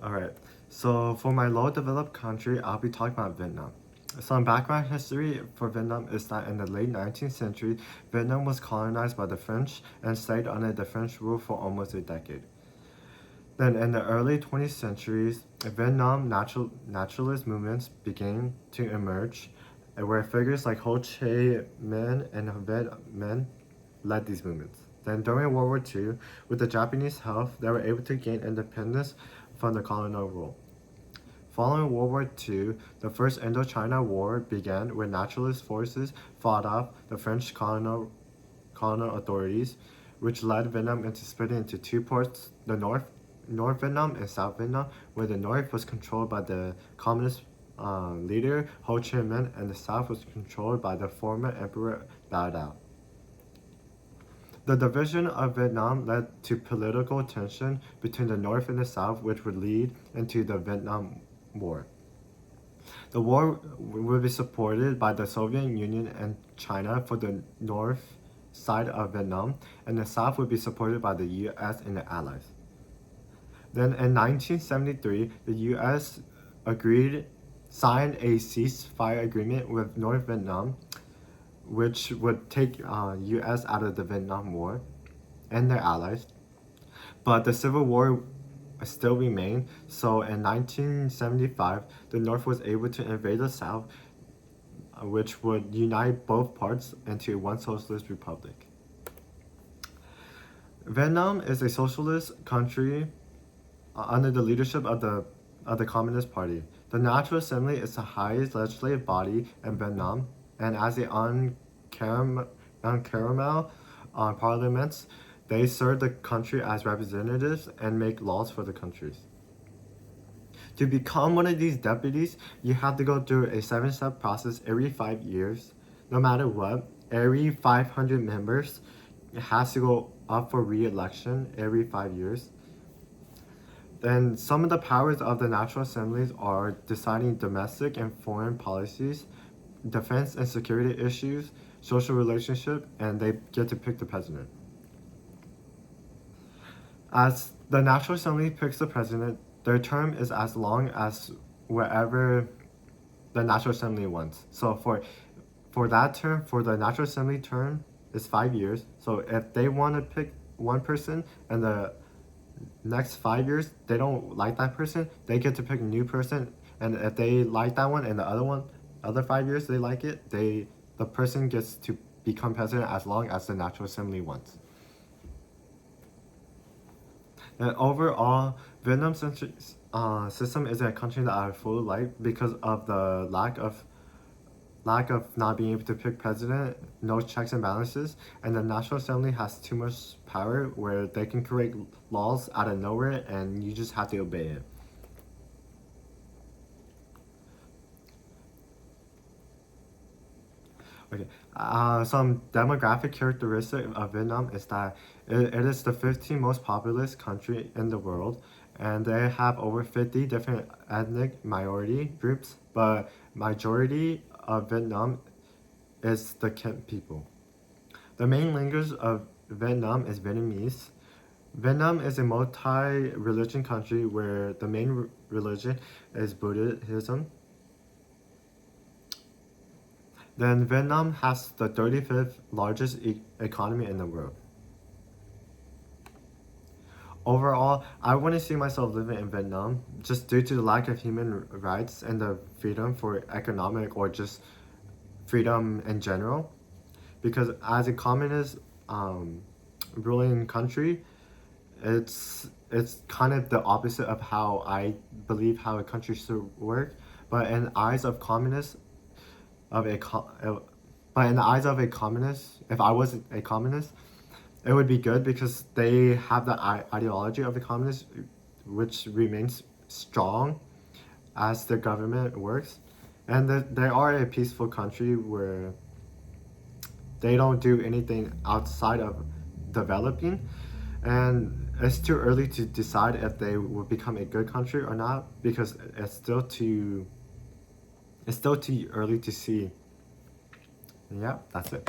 Alright, so for my low-developed country, I'll be talking about Vietnam. Some background history for Vietnam is that in the late 19th century, Vietnam was colonized by the French and stayed under the French rule for almost a decade. Then in the early 20th centuries, Vietnam naturalist movements began to emerge, where figures like Ho Chi Minh and Viet Minh led these movements. Then during World War II, with the Japanese help, they were able to gain independence from the colonial rule. Following World War II, the First Indochina War began where naturalist forces fought off the French colonial authorities, which led Vietnam into splitting into two parts, the North Vietnam and South Vietnam, where the North was controlled by the communist leader Ho Chi Minh and the South was controlled by the former Emperor Bao Dao. The division of Vietnam led to political tension between the North and the South, which would lead into the Vietnam War. The war would be supported by the Soviet Union and China for the north side of Vietnam, and the South would be supported by the US and the Allies. Then in 1973, the US signed a ceasefire agreement with North Vietnam, which would take US out of the Vietnam War and their allies. But the Civil War still remained, so in 1975, the North was able to invade the South, which would unite both parts into one socialist republic. Vietnam is a socialist country under the leadership of the Communist Party. The National Assembly is the highest legislative body in Vietnam, and as the caramel parliaments, they serve the country as representatives and make laws for the countries. To become one of these deputies, you have to go through a 7-step process every 5 years. No matter what, every 500 members has to go up for re-election every 5 years. Then some of the powers of the National Assemblies are deciding domestic and foreign policies, defense and security issues, social relationship, and they get to pick the president. As the National Assembly picks the president, their term is as long as wherever the National Assembly wants. So for that term, for the National Assembly term, is 5 years. So if they want to pick one person and the next 5 years they don't like that person, they get to pick a new person. And if they like that one and the other 5 years they like it, the person gets to become president as long as the National Assembly wants. And overall, Vietnam's system is a country that I fully like because of the lack of not being able to pick president, no checks and balances, and the National Assembly has too much power where they can create laws out of nowhere and you just have to obey it. Okay, some demographic characteristic of Vietnam is that it is the 15th most populous country in the world, and they have over 50 different ethnic minority groups, but majority of Vietnam is the Khmer people. The main language of Vietnam is Vietnamese. Vietnam is a multi-religion country where the main religion is Buddhism. Then Vietnam has the 35th largest economy in the world. Overall, I want to see myself living in Vietnam just due to the lack of human rights and the freedom for economic or just freedom in general. Because as a communist ruling country, it's kind of the opposite of how I believe how a country should work. But in the eyes of communists, but in the eyes of a communist, if I was a communist, it would be good because they have the ideology of the communists, which remains strong as the government works. And they are a peaceful country where they don't do anything outside of developing. And it's too early to decide if they will become a good country or not because it's still too early to see. Yeah, that's it.